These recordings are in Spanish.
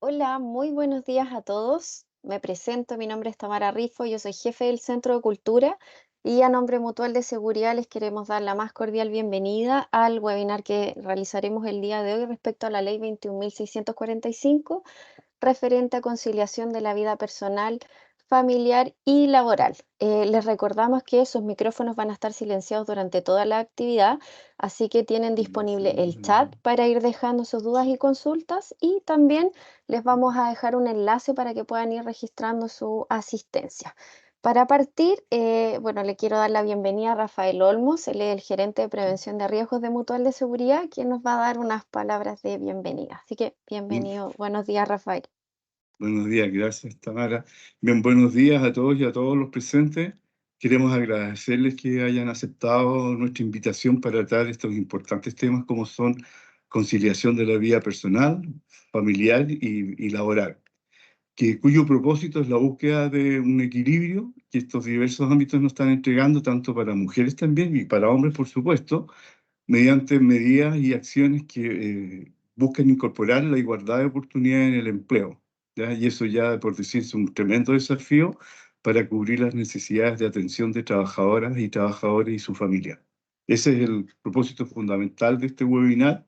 Hola, muy buenos días a todos. Me presento, mi nombre es Tamara Rifo, yo soy jefe del Centro de Cultura y a nombre Mutual de Seguridad les queremos dar la más cordial bienvenida al webinar que realizaremos el día de hoy respecto a la Ley 21.645 referente a conciliación de la vida personal, familiar y laboral. Les recordamos que sus micrófonos van a estar silenciados durante toda la actividad, así que tienen disponible el chat para ir dejando sus dudas y consultas y también les vamos a dejar un enlace para que puedan ir registrando su asistencia. Para partir, bueno, le quiero dar la bienvenida a Rafael Olmos, él es el gerente de prevención de riesgos de Mutual de Seguridad, quien nos va a dar unas palabras de bienvenida. Así que Mm, bienvenido, buenos días, Rafael. Buenos días, gracias Tamara. Bien, buenos días a todos y a todos los presentes. Queremos agradecerles que hayan aceptado nuestra invitación para tratar estos importantes temas como son conciliación de la vida personal, familiar y laboral, cuyo propósito es la búsqueda de un equilibrio que estos diversos ámbitos nos están entregando, tanto para mujeres también y para hombres, por supuesto, mediante medidas y acciones que buscan incorporar la igualdad de oportunidades en el empleo, ¿ya? Y eso ya, por decir, es un tremendo desafío para cubrir las necesidades de atención de trabajadoras y trabajadores y su familia. Ese es el propósito fundamental de este webinar.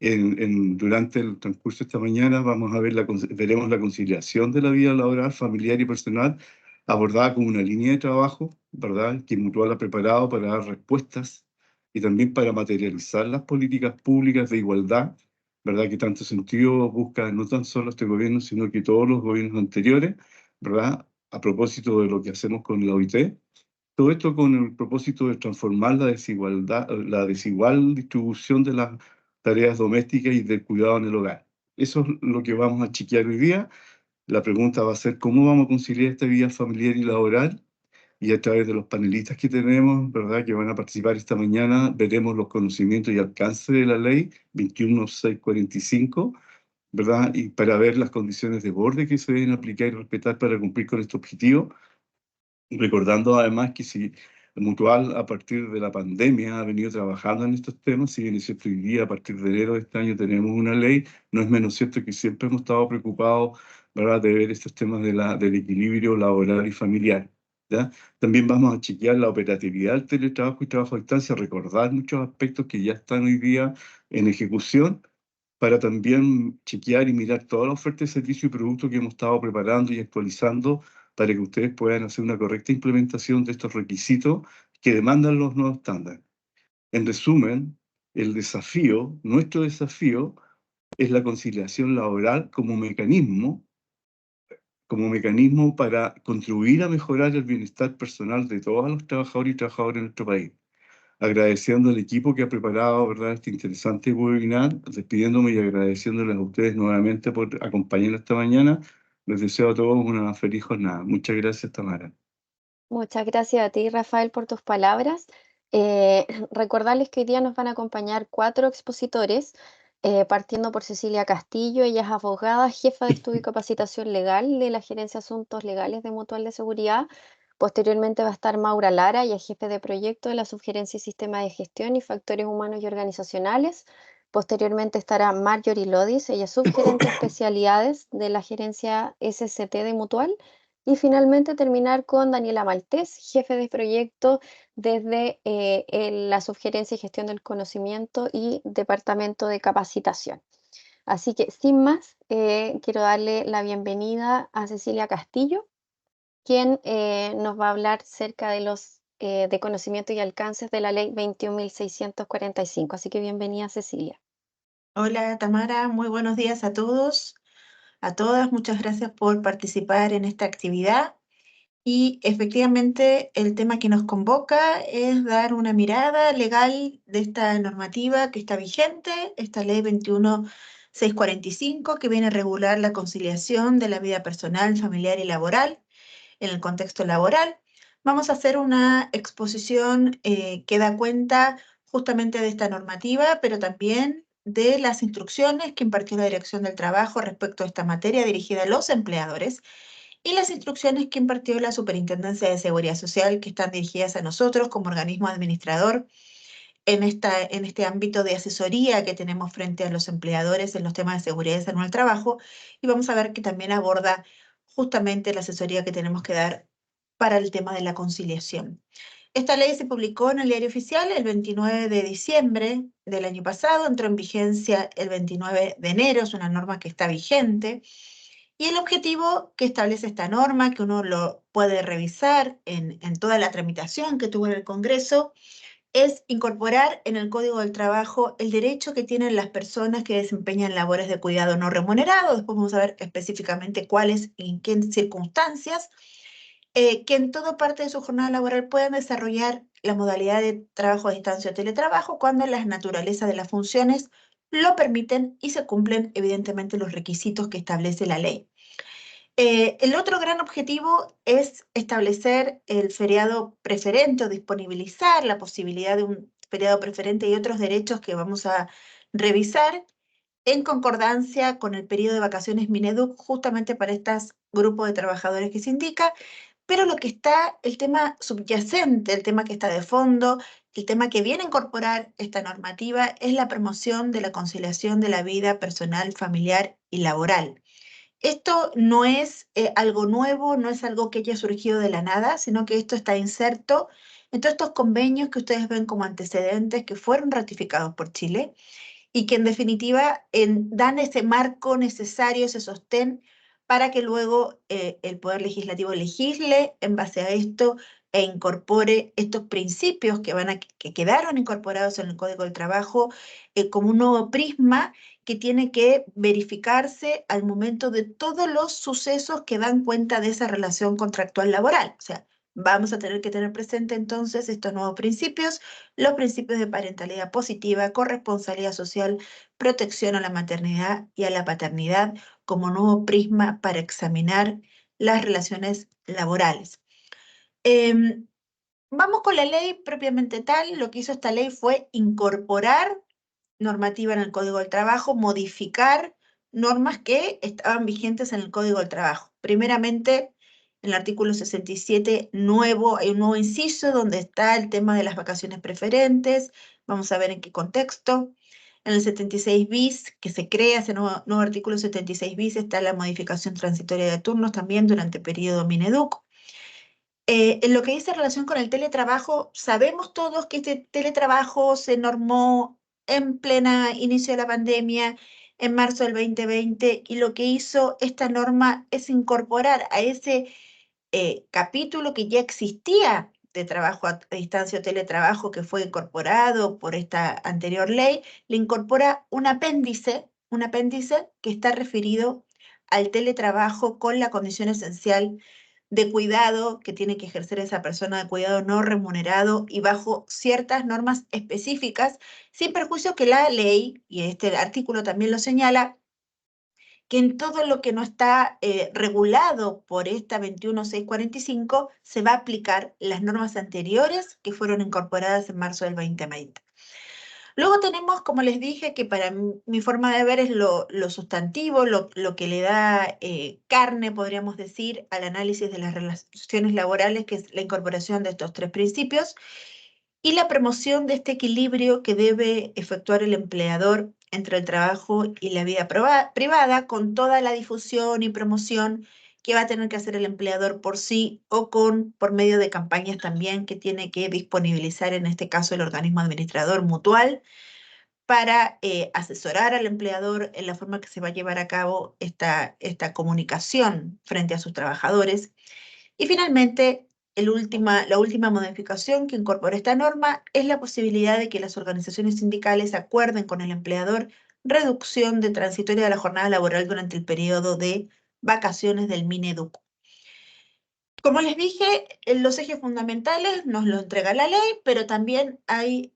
Durante el transcurso de esta mañana vamos a ver veremos la conciliación de la vida laboral, familiar y personal abordada como una línea de trabajo, ¿verdad? Que Mutual ha preparado para dar respuestas y también para materializar las políticas públicas de igualdad, ¿verdad? Que tanto sentido busca no tan solo este gobierno, sino que todos los gobiernos anteriores, ¿verdad? A propósito de lo que hacemos con la OIT. Todo esto con el propósito de transformar la desigualdad, la desigual distribución de las tareas domésticas y del cuidado en el hogar. Eso es lo que vamos a chequear hoy día. La pregunta va a ser cómo vamos a conciliar esta vida familiar y laboral, y a través de los panelistas que tenemos, ¿verdad?, que van a participar esta mañana, veremos los conocimientos y alcance de la ley 21.645, ¿verdad?, y para ver las condiciones de borde que se deben aplicar y respetar para cumplir con este objetivo. Recordando además que si Mutual a partir de la pandemia ha venido trabajando en estos temas, si bien es cierto hoy día a partir de enero de este año tenemos una ley, no es menos cierto que siempre hemos estado preocupados, ¿verdad?, de ver estos temas del equilibrio laboral y familiar, ¿ya? También vamos a chequear la operatividad del teletrabajo y trabajo a distancia, recordar muchos aspectos que ya están hoy día en ejecución, para también chequear y mirar toda la oferta de servicio y producto que hemos estado preparando y actualizando para que ustedes puedan hacer una correcta implementación de estos requisitos que demandan los nuevos estándares. En resumen, nuestro desafío, es la conciliación laboral como mecanismo para contribuir a mejorar el bienestar personal de todos los trabajadores y trabajadoras en nuestro país. Agradeciendo al equipo que ha preparado, ¿verdad?, este interesante webinar, despidiéndome y agradeciéndoles a ustedes nuevamente por acompañarnos esta mañana. Les deseo a todos una feliz jornada. Muchas gracias, Tamara. Muchas gracias a ti, Rafael, por tus palabras. Recordarles que hoy día nos van a acompañar cuatro expositores, partiendo por Cecilia Castillo, ella es abogada, jefa de estudio y capacitación legal de la Gerencia de Asuntos Legales de Mutual de Seguridad. Posteriormente va a estar Maura Lara, ella es jefe de proyecto de la Subgerencia y Sistema de Gestión y Factores Humanos y Organizacionales. Posteriormente estará Marjorie Lodis, ella es subgerente de especialidades de la Gerencia SCT de Mutual. Y finalmente terminar con Daniela Maltés, jefe de proyecto desde la Subgerencia y Gestión del Conocimiento y Departamento de Capacitación. Así que sin más, quiero darle la bienvenida a Cecilia Castillo, quien nos va a hablar cerca de los de conocimiento y alcances de la Ley 21.645. Así que bienvenida, Cecilia. Hola Tamara, muy buenos días a todos, a todas. Muchas gracias por participar en esta actividad. Y efectivamente el tema que nos convoca es dar una mirada legal de esta normativa que está vigente, esta ley 21.645, que viene a regular la conciliación de la vida personal, familiar y laboral en el contexto laboral. Vamos a hacer una exposición que da cuenta justamente de esta normativa, pero también de las instrucciones que impartió la Dirección del Trabajo respecto a esta materia dirigida a los empleadores y las instrucciones que impartió la Superintendencia de Seguridad Social, que están dirigidas a nosotros como organismo administrador en este ámbito de asesoría que tenemos frente a los empleadores en los temas de seguridad y salud en el trabajo, y vamos a ver que también aborda justamente la asesoría que tenemos que dar para el tema de la conciliación. Esta ley se publicó en el Diario Oficial el 29 de diciembre del año pasado, entró en vigencia el 29 de enero, es una norma que está vigente. Y el objetivo que establece esta norma, que uno lo puede revisar en toda la tramitación que tuvo en el Congreso, es incorporar en el Código del Trabajo el derecho que tienen las personas que desempeñan labores de cuidado no remunerado. Después vamos a ver específicamente cuáles y en qué circunstancias, que en toda parte de su jornada laboral puedan desarrollar la modalidad de trabajo a distancia o teletrabajo cuando las naturalezas de las funciones lo permiten y se cumplen evidentemente los requisitos que establece la ley. El otro gran objetivo es establecer el feriado preferente o disponibilizar la posibilidad de un feriado preferente y otros derechos que vamos a revisar en concordancia con el periodo de vacaciones Mineduc, justamente para estos grupos de trabajadores que se indica, pero lo que está, el tema subyacente, el tema que está de fondo, el tema que viene a incorporar esta normativa es la promoción de la conciliación de la vida personal, familiar y laboral. Esto no es algo nuevo, no es algo que haya surgido de la nada, sino que esto está inserto en todos estos convenios que ustedes ven como antecedentes que fueron ratificados por Chile y que en definitiva dan ese marco necesario, ese sostén para que luego el Poder Legislativo legisle en base a esto e incorpore estos principios que quedaron incorporados en el Código del Trabajo como un nuevo prisma que tiene que verificarse al momento de todos los sucesos que dan cuenta de esa relación contractual laboral. O sea, vamos a tener que tener presente entonces estos nuevos principios, los principios de parentalidad positiva, corresponsabilidad social, protección a la maternidad y a la paternidad como nuevo prisma para examinar las relaciones laborales. Vamos con la ley propiamente tal. Lo que hizo esta ley fue incorporar normativa en el Código del Trabajo, modificar normas que estaban vigentes en el Código del Trabajo. Primeramente, en el artículo 67 hay un nuevo inciso donde está el tema de las vacaciones preferentes. Vamos a ver en qué contexto. En el 76 bis, que se crea ese nuevo artículo 76 bis, está la modificación transitoria de turnos también durante el periodo Mineduc. En lo que dice relación con el teletrabajo, sabemos todos que este teletrabajo se normó en plena inicio de la pandemia, en marzo del 2020, y lo que hizo esta norma es incorporar a ese capítulo que ya existía de trabajo a distancia o teletrabajo que fue incorporado por esta anterior ley, le incorpora un apéndice que está referido al teletrabajo con la condición esencial de cuidado que tiene que ejercer esa persona de cuidado no remunerado y bajo ciertas normas específicas, sin perjuicio que la ley, y este artículo también lo señala, que en todo lo que no está regulado por esta 21645 se va a aplicar las normas anteriores que fueron incorporadas en marzo del 2020. Luego tenemos, como les dije, que para mi forma de ver es lo sustantivo, lo que le da carne, podríamos decir, al análisis de las relaciones laborales, que es la incorporación de estos tres principios, y la promoción de este equilibrio que debe efectuar el empleador entre el trabajo y la vida privada, con toda la difusión y promoción que va a tener que hacer el empleador por sí o por medio de campañas también que tiene que disponibilizar, en este caso, el organismo administrador mutual, para asesorar al empleador en la forma que se va a llevar a cabo esta comunicación frente a sus trabajadores. Y finalmente, la última modificación que incorpora esta norma es la posibilidad de que las organizaciones sindicales acuerden con el empleador reducción de transitoria de la jornada laboral durante el periodo de vacaciones del Mineduc. Como les dije, los ejes fundamentales nos lo entrega la ley, pero también hay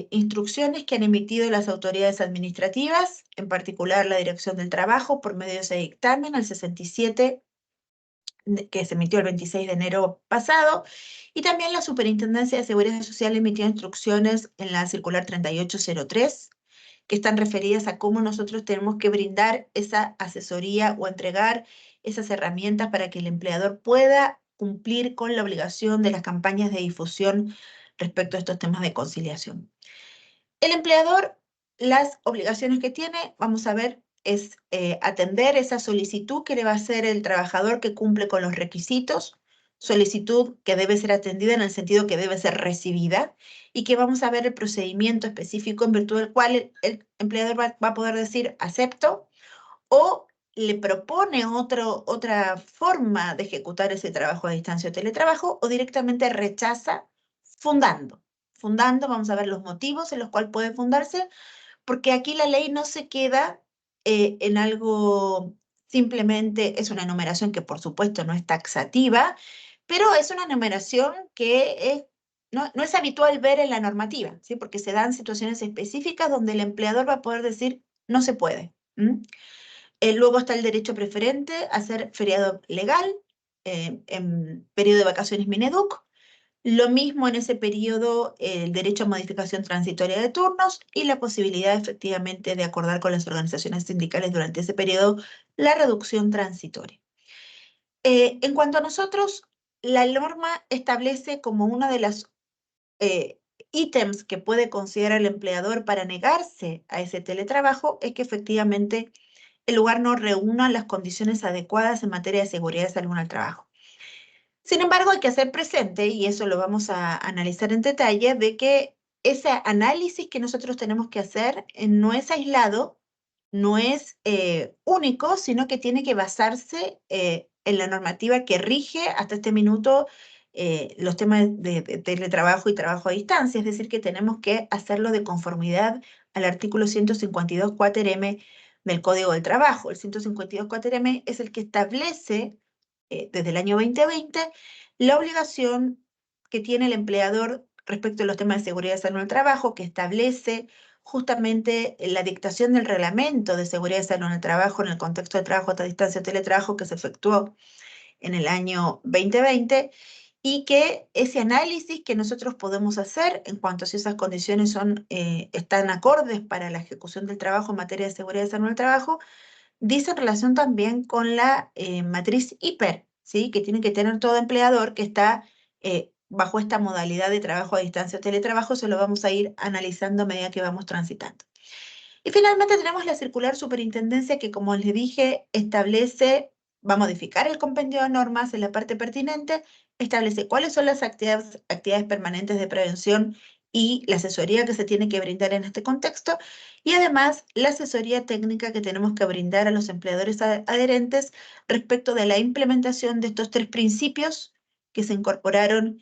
instrucciones que han emitido las autoridades administrativas, en particular la Dirección del Trabajo, por medio de ese dictamen, el 67, que se emitió el 26 de enero pasado, y también la Superintendencia de Seguridad Social emitió instrucciones en la circular 3803, que están referidas a cómo nosotros tenemos que brindar esa asesoría o entregar esas herramientas para que el empleador pueda cumplir con la obligación de las campañas de difusión respecto a estos temas de conciliación. El empleador, las obligaciones que tiene, vamos a ver, es atender esa solicitud que le va a hacer el trabajador que cumple con los requisitos, solicitud que debe ser atendida en el sentido que debe ser recibida, y que vamos a ver el procedimiento específico en virtud del cual el empleador va a poder decir acepto, o le propone otra forma de ejecutar ese trabajo a distancia o teletrabajo, o directamente rechaza fundando. Fundando, vamos a ver los motivos en los cuales puede fundarse, porque aquí la ley no se queda en algo, simplemente es una enumeración que por supuesto no es taxativa, pero es una enumeración que no es habitual ver en la normativa, ¿sí? Porque se dan situaciones específicas donde el empleador va a poder decir no se puede. Luego está el derecho preferente a ser feriado legal en periodo de vacaciones Mineduc. Lo mismo en ese periodo, el derecho a modificación transitoria de turnos y la posibilidad efectivamente de acordar con las organizaciones sindicales durante ese periodo la reducción transitoria. En cuanto a nosotros, la norma establece como una de las ítems que puede considerar el empleador para negarse a ese teletrabajo es que efectivamente el lugar no reúna las condiciones adecuadas en materia de seguridad y salud en el trabajo. Sin embargo, hay que hacer presente, y eso lo vamos a analizar en detalle, de que ese análisis que nosotros tenemos que hacer no es aislado, no es único, sino que tiene que basarse en la normativa que rige hasta este minuto los temas de teletrabajo y trabajo a distancia, es decir, que tenemos que hacerlo de conformidad al artículo 152 4M del Código del Trabajo. El 152 4M es el que establece desde el año 2020 la obligación que tiene el empleador respecto a los temas de seguridad y salud en el trabajo, que establece justamente la dictación del reglamento de seguridad y salud en el trabajo en el contexto de trabajo a distancia o teletrabajo que se efectuó en el año 2020, y que ese análisis que nosotros podemos hacer en cuanto a si esas condiciones están acordes para la ejecución del trabajo en materia de seguridad y salud en el trabajo, dice en relación también con la matriz hiper, ¿sí? Que tiene que tener todo empleador que está bajo esta modalidad de trabajo a distancia o teletrabajo. Se lo vamos a ir analizando a medida que vamos transitando. Y finalmente tenemos la circular superintendencia que, como les dije, va a modificar el compendio de normas en la parte pertinente, establece cuáles son las actividades permanentes de prevención y la asesoría que se tiene que brindar en este contexto, y además la asesoría técnica que tenemos que brindar a los empleadores adherentes respecto de la implementación de estos 3 principios que se incorporaron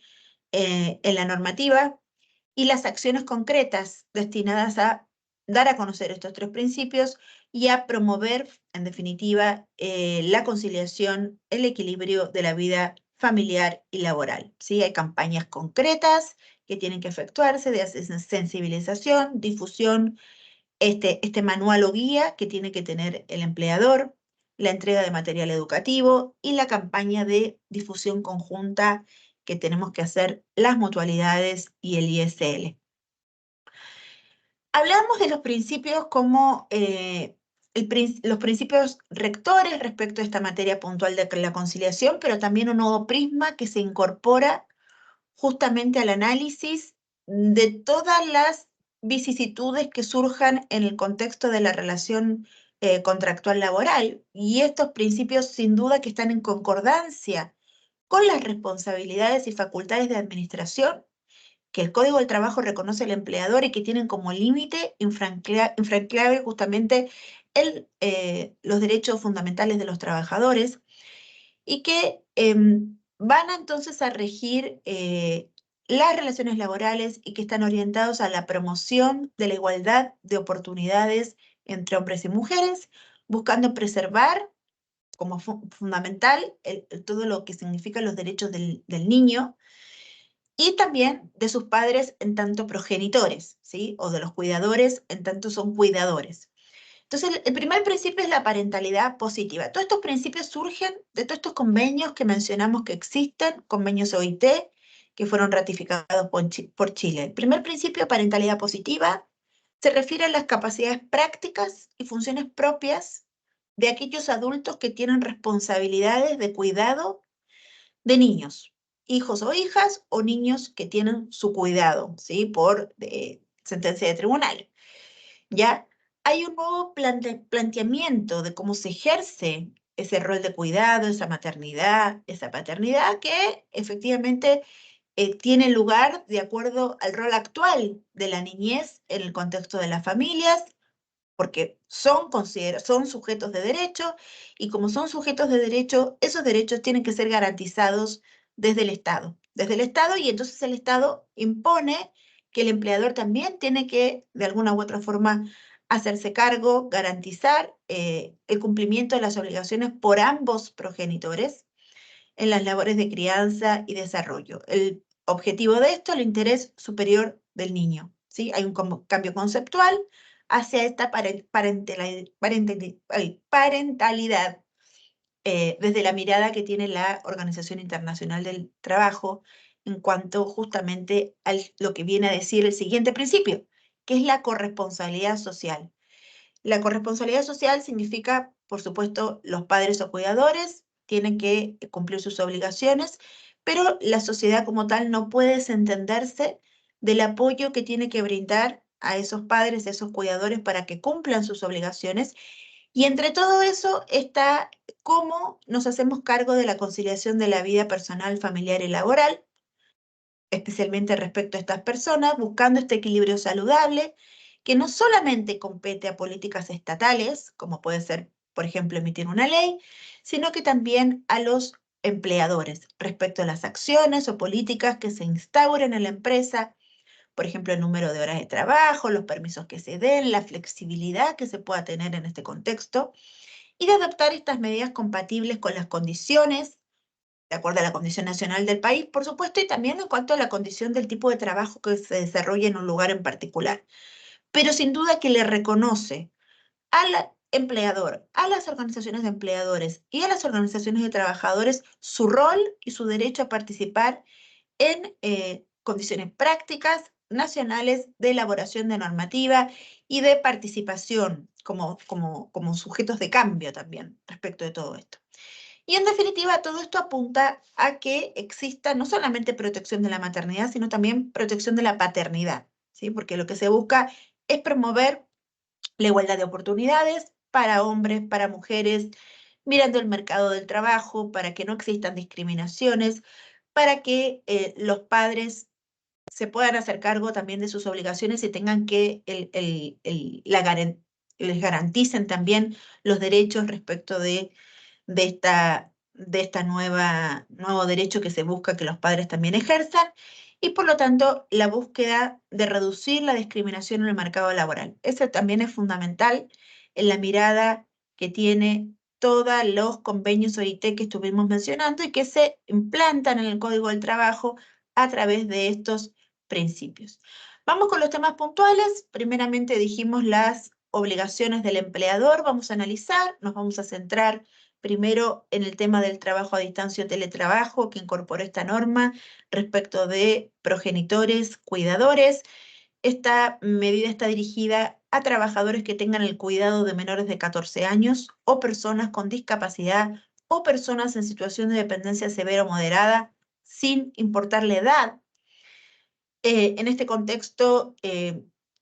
en la normativa, y las acciones concretas destinadas a dar a conocer estos 3 principios y a promover, en definitiva, la conciliación, el equilibrio de la vida familiar y laboral, ¿sí? Hay campañas concretas que tienen que efectuarse de sensibilización, difusión, este manual o guía que tiene que tener el empleador, la entrega de material educativo y la campaña de difusión conjunta que tenemos que hacer las mutualidades y el ISL. Hablamos de los principios como los principios rectores respecto a esta materia puntual de la conciliación, pero también un nuevo prisma que se incorpora justamente al análisis de todas las vicisitudes que surjan en el contexto de la relación contractual laboral. Y estos principios sin duda que están en concordancia con las responsabilidades y facultades de administración que el Código del Trabajo reconoce al empleador y que tienen como límite infranqueable justamente los derechos fundamentales de los trabajadores, y que van entonces a regir las relaciones laborales y que están orientados a la promoción de la igualdad de oportunidades entre hombres y mujeres, buscando preservar como fundamental todo lo que significan los derechos del niño y también de sus padres en tanto progenitores, ¿sí? O de los cuidadores en tanto son cuidadores. Entonces, el primer principio es la parentalidad positiva. Todos estos principios surgen de todos estos convenios que mencionamos que existen, convenios OIT, que fueron ratificados por Chile. El primer principio, parentalidad positiva, se refiere a las capacidades prácticas y funciones propias de aquellos adultos que tienen responsabilidades de cuidado de niños, hijos o hijas, o niños que tienen su cuidado, ¿sí? Por sentencia de tribunal. ¿Ya? Hay un nuevo planteamiento de cómo se ejerce ese rol de cuidado, esa maternidad, esa paternidad, que efectivamente tiene lugar de acuerdo al rol actual de la niñez en el contexto de las familias, porque son sujetos de derecho, y como son sujetos de derecho, esos derechos tienen que ser garantizados desde el Estado. Y entonces el Estado impone que el empleador también tiene que, de alguna u otra forma, hacerse cargo, garantizar el cumplimiento de las obligaciones por ambos progenitores en las labores de crianza y desarrollo. El objetivo de esto, el interés superior del niño, ¿sí? Hay un cambio conceptual hacia esta parentalidad desde la mirada que tiene la Organización Internacional del Trabajo en cuanto justamente a lo que viene a decir el siguiente principio, que es la corresponsabilidad social. La corresponsabilidad social significa, por supuesto, los padres o cuidadores tienen que cumplir sus obligaciones, pero la sociedad como tal no puede desentenderse del apoyo que tiene que brindar a esos padres, a esos cuidadores para que cumplan sus obligaciones. Y entre todo eso está cómo nos hacemos cargo de la conciliación de la vida personal, familiar y laboral, especialmente respecto a estas personas, buscando este equilibrio saludable, que no solamente compete a políticas estatales, como puede ser, por ejemplo, emitir una ley, sino que también a los empleadores respecto a las acciones o políticas que se instauren en la empresa, por ejemplo, el número de horas de trabajo, los permisos que se den, la flexibilidad que se pueda tener en este contexto, y de adoptar estas medidas compatibles con las condiciones de acuerdo a la condición nacional del país, por supuesto, y también en cuanto a la condición del tipo de trabajo que se desarrolla en un lugar en particular. Pero sin duda que le reconoce al empleador, a las organizaciones de empleadores y a las organizaciones de trabajadores su rol y su derecho a participar en condiciones prácticas nacionales de elaboración de normativa y de participación como sujetos de cambio también respecto de todo esto. Y en definitiva, todo esto apunta a que exista no solamente protección de la maternidad, sino también protección de la paternidad, ¿sí? Porque lo que se busca es promover la igualdad de oportunidades para hombres, para mujeres, mirando el mercado del trabajo, para que no existan discriminaciones, para que los padres se puedan hacer cargo también de sus obligaciones y tengan que les garanticen también los derechos respecto de esta nuevo derecho que se busca que los padres también ejerzan, y por lo tanto la búsqueda de reducir la discriminación en el mercado laboral. Eso también es fundamental en la mirada que tiene todos los convenios OIT que estuvimos mencionando y que se implantan en el Código del Trabajo a través de estos principios. Vamos con los temas puntuales. Primeramente dijimos las obligaciones del empleador. Vamos a analizar, nos vamos a centrar primero en el tema del trabajo a distancia o teletrabajo que incorporó esta norma respecto de progenitores, cuidadores. Esta medida está dirigida a trabajadores que tengan el cuidado de menores de 14 años o personas con discapacidad o personas en situación de dependencia severa o moderada, sin importar la edad. En este contexto,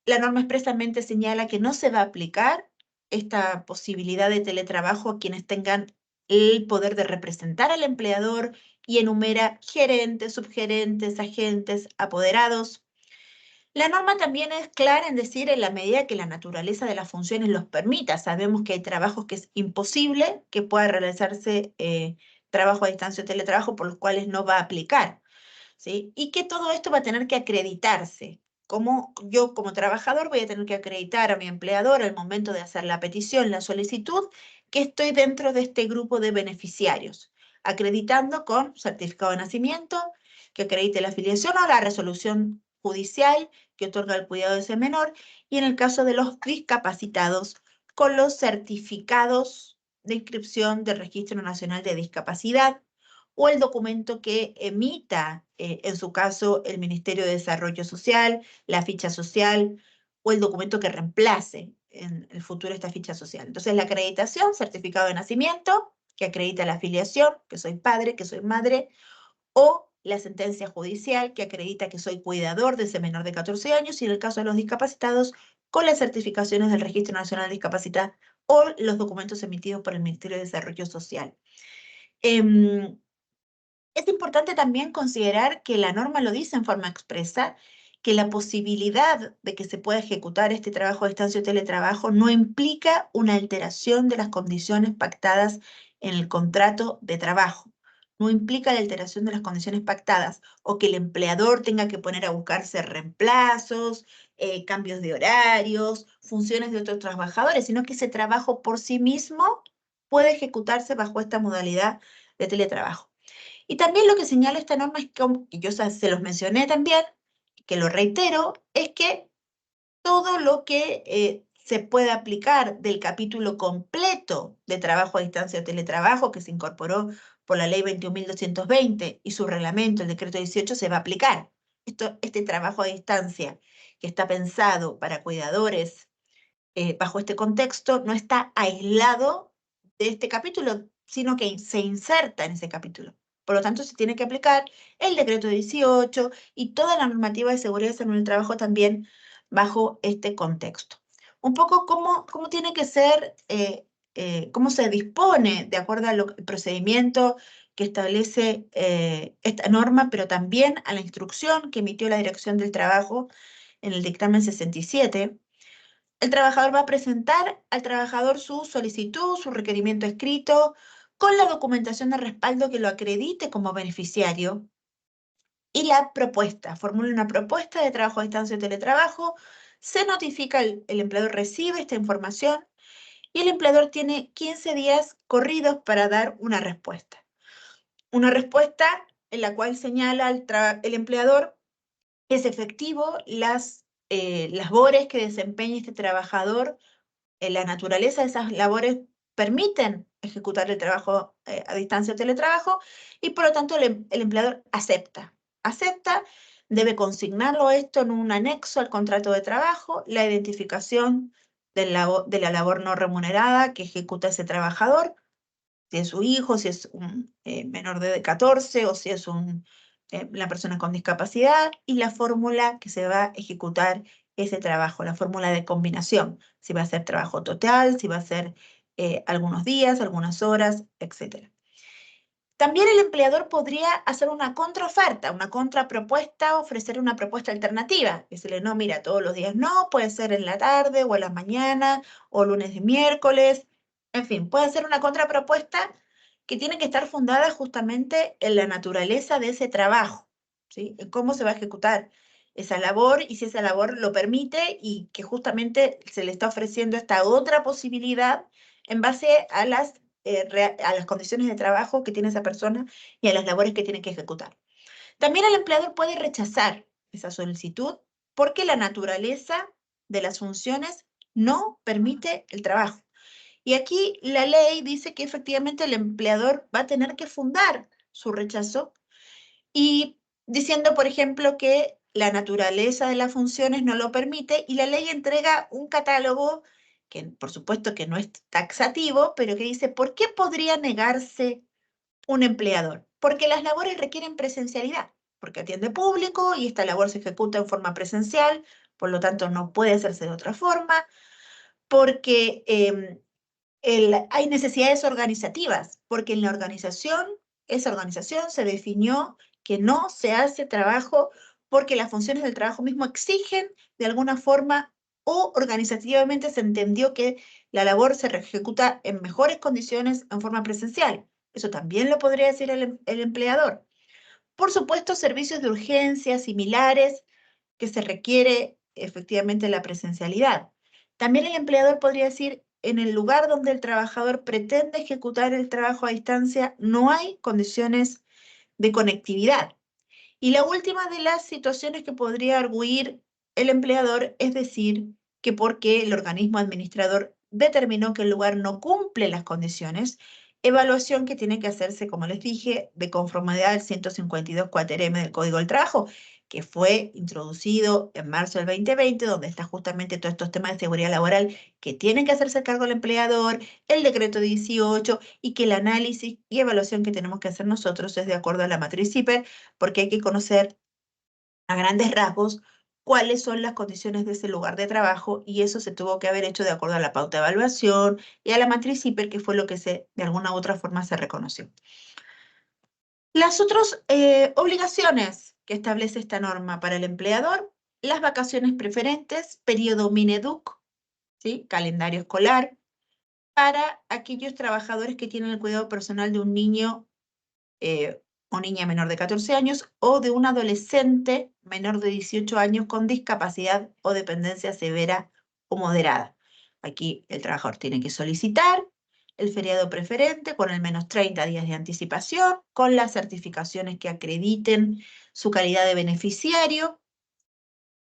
la norma expresamente señala que no se va a aplicar esta posibilidad de teletrabajo a quienes tengan el poder de representar al empleador y enumera gerentes, subgerentes, agentes, apoderados. La norma también es clara en decir en la medida que la naturaleza de las funciones los permita. Sabemos que hay trabajos que es imposible que pueda realizarse trabajo a distancia o teletrabajo por los cuales no va a aplicar. ¿Sí? Y que todo esto va a tener que acreditarse. Como yo como trabajador voy a tener que acreditar a mi empleador al momento de hacer la petición, la solicitud, que estoy dentro de este grupo de beneficiarios, acreditando con certificado de nacimiento, que acredite la afiliación o la resolución judicial que otorga el cuidado de ese menor, y en el caso de los discapacitados, con los certificados de inscripción del Registro Nacional de Discapacidad, o el documento que emita, en su caso, el Ministerio de Desarrollo Social, la ficha social, o el documento que reemplace en el futuro esta ficha social. Entonces, la acreditación, certificado de nacimiento, que acredita la afiliación, que soy padre, que soy madre, o la sentencia judicial que acredita que soy cuidador de ese menor de 14 años y en el caso de los discapacitados, con las certificaciones del Registro Nacional de Discapacidad o los documentos emitidos por el Ministerio de Desarrollo Social. Es importante también considerar que la norma lo dice en forma expresa, que la posibilidad de que se pueda ejecutar este trabajo a distancia o teletrabajo no implica una alteración de las condiciones pactadas en el contrato de trabajo. No implica la alteración de las condiciones pactadas o que el empleador tenga que poner a buscarse reemplazos, cambios de horarios, funciones de otros trabajadores, sino que ese trabajo por sí mismo puede ejecutarse bajo esta modalidad de teletrabajo. Y también lo que señala esta norma es que yo se los mencioné también, que lo reitero, es que todo lo que se puede aplicar del capítulo completo de trabajo a distancia o teletrabajo que se incorporó por la ley 21.220 y su reglamento, el decreto 18, se va a aplicar. Este trabajo a distancia que está pensado para cuidadores bajo este contexto no está aislado de este capítulo, sino que se inserta en ese capítulo. Por lo tanto, se tiene que aplicar el decreto 18 y toda la normativa de seguridad en el trabajo también bajo este contexto. Un poco cómo tiene que ser, cómo se dispone de acuerdo al procedimiento que establece esta norma, pero también a la instrucción que emitió la Dirección del Trabajo en el dictamen 67. El trabajador va a presentar al trabajador su solicitud, su requerimiento escrito, con la documentación de respaldo que lo acredite como beneficiario y la propuesta. Formula una propuesta de trabajo a distancia o teletrabajo, se notifica, el empleador recibe esta información y el empleador tiene 15 días corridos para dar una respuesta. Una respuesta en la cual señala el empleador que es efectivo las labores que desempeña este trabajador. La naturaleza de esas labores permiten ejecutar el trabajo a distancia o teletrabajo y por lo tanto el empleador acepta. Debe consignarlo esto en un anexo al contrato de trabajo, la identificación de la labor no remunerada que ejecuta ese trabajador, si es su hijo, si es un menor de 14 o si es la persona con discapacidad y la fórmula que se va a ejecutar ese trabajo, la fórmula de combinación, si va a ser trabajo total, si va a ser algunos días, algunas horas, etc. También el empleador podría hacer una contraoferta, una contrapropuesta, ofrecer una propuesta alternativa. Decirle, no, mira, todos los días no, puede ser en la tarde o en la mañana o lunes y miércoles. En fin, puede ser una contrapropuesta que tiene que estar fundada justamente en la naturaleza de ese trabajo, ¿sí? En cómo se va a ejecutar esa labor y si esa labor lo permite y que justamente se le está ofreciendo esta otra posibilidad en base a las condiciones de trabajo que tiene esa persona y a las labores que tiene que ejecutar. También el empleador puede rechazar esa solicitud porque la naturaleza de las funciones no permite el trabajo. Y aquí la ley dice que efectivamente el empleador va a tener que fundar su rechazo y diciendo, por ejemplo, que la naturaleza de las funciones no lo permite y la ley entrega un catálogo que por supuesto que no es taxativo, pero que dice, ¿por qué podría negarse un empleador? Porque las labores requieren presencialidad, porque atiende público y esta labor se ejecuta en forma presencial, por lo tanto no puede hacerse de otra forma, porque hay necesidades organizativas, porque en esa organización se definió que no se hace trabajo porque las funciones del trabajo mismo exigen de alguna forma o organizativamente se entendió que la labor se ejecuta en mejores condiciones en forma presencial. Eso también lo podría decir el empleador. Por supuesto, servicios de urgencia similares que se requiere efectivamente la presencialidad. También el empleador podría decir, en el lugar donde el trabajador pretende ejecutar el trabajo a distancia, no hay condiciones de conectividad. Y la última de las situaciones que podría arguir el empleador es decir que porque el organismo administrador determinó que el lugar no cumple las condiciones, evaluación que tiene que hacerse, como les dije, de conformidad al 152 4M del Código del Trabajo, que fue introducido en marzo del 2020, donde está justamente todos estos temas de seguridad laboral que tienen que hacerse cargo el empleador, el decreto 18, y que el análisis y evaluación que tenemos que hacer nosotros es de acuerdo a la matriz CIPER, porque hay que conocer a grandes rasgos cuáles son las condiciones de ese lugar de trabajo, y eso se tuvo que haber hecho de acuerdo a la pauta de evaluación y a la matriz CIPER, que fue lo que de alguna u otra forma se reconoció. Las otras obligaciones que establece esta norma para el empleador: las vacaciones preferentes, periodo Mineduc, ¿sí? Calendario escolar, para aquellos trabajadores que tienen el cuidado personal de un niño o niña menor de 14 años o de un adolescente menor de 18 años con discapacidad o dependencia severa o moderada. Aquí el trabajador tiene que solicitar el feriado preferente con al menos 30 días de anticipación, con las certificaciones que acrediten su calidad de beneficiario,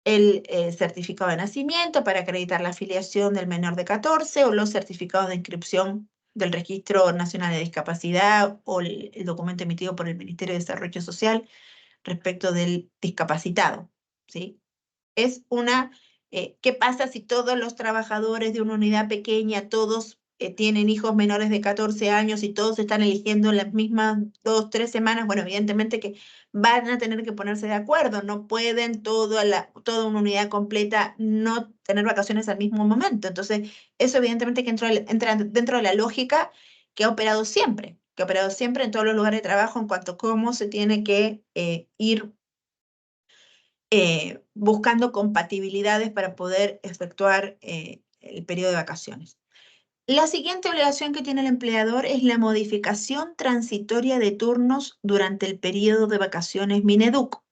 el certificado de nacimiento para acreditar la afiliación del menor de 14 o los certificados de inscripción del Registro Nacional de Discapacidad o el documento emitido por el Ministerio de Desarrollo Social respecto del discapacitado, ¿sí? Es una, ¿qué pasa si todos los trabajadores de una unidad pequeña, todos tienen hijos menores de 14 años y todos están eligiendo las mismas 2, 3 semanas? Bueno, evidentemente que van a tener que ponerse de acuerdo, no pueden toda una unidad completa no tener vacaciones al mismo momento. Entonces, eso evidentemente que entra dentro de la lógica que ha operado siempre en todos los lugares de trabajo en cuanto a cómo se tiene que ir buscando compatibilidades para poder efectuar el periodo de vacaciones. La siguiente obligación que tiene el empleador es la modificación transitoria de turnos durante el periodo de vacaciones Mineduc,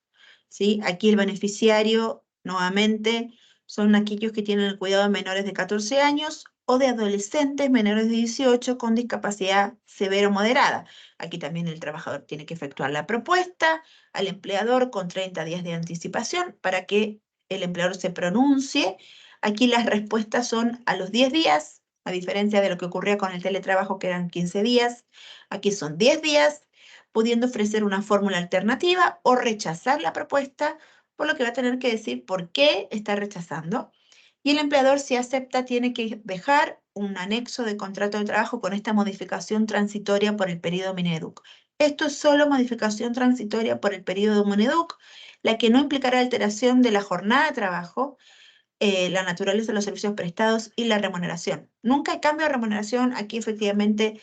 ¿sí? Aquí el beneficiario, nuevamente, son aquellos que tienen el cuidado de menores de 14 años o de adolescentes menores de 18 con discapacidad severa o moderada. Aquí también el trabajador tiene que efectuar la propuesta al empleador con 30 días de anticipación para que el empleador se pronuncie. Aquí las respuestas son a los 10 días, a diferencia de lo que ocurría con el teletrabajo, que eran 15 días. Aquí son 10 días, pudiendo ofrecer una fórmula alternativa o rechazar la propuesta, por lo que va a tener que decir por qué está rechazando. Y el empleador, si acepta, tiene que dejar un anexo de contrato de trabajo con esta modificación transitoria por el periodo Mineduc. Esto es solo modificación transitoria por el periodo Mineduc, la que no implicará alteración de la jornada de trabajo, la naturaleza de los servicios prestados y la remuneración. Nunca hay cambio de remuneración. Aquí efectivamente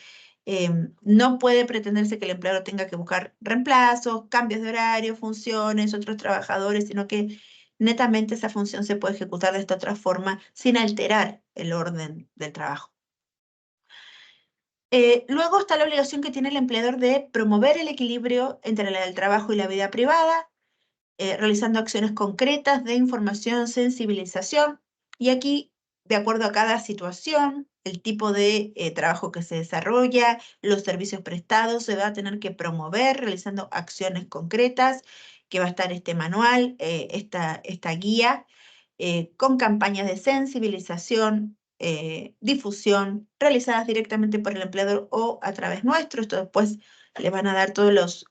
no puede pretenderse que el empleador tenga que buscar reemplazos, cambios de horario, funciones, otros trabajadores, sino que netamente esa función se puede ejecutar de esta otra forma sin alterar el orden del trabajo. Luego está la obligación que tiene el empleador de promover el equilibrio entre el trabajo y la vida privada, realizando acciones concretas de información, sensibilización, y aquí, de acuerdo a cada situación, el tipo de trabajo que se desarrolla, los servicios prestados, se va a tener que promover realizando acciones concretas, que va a estar este manual, esta guía, con campañas de sensibilización, difusión, realizadas directamente por el empleador o a través nuestro. Esto después les van a dar todos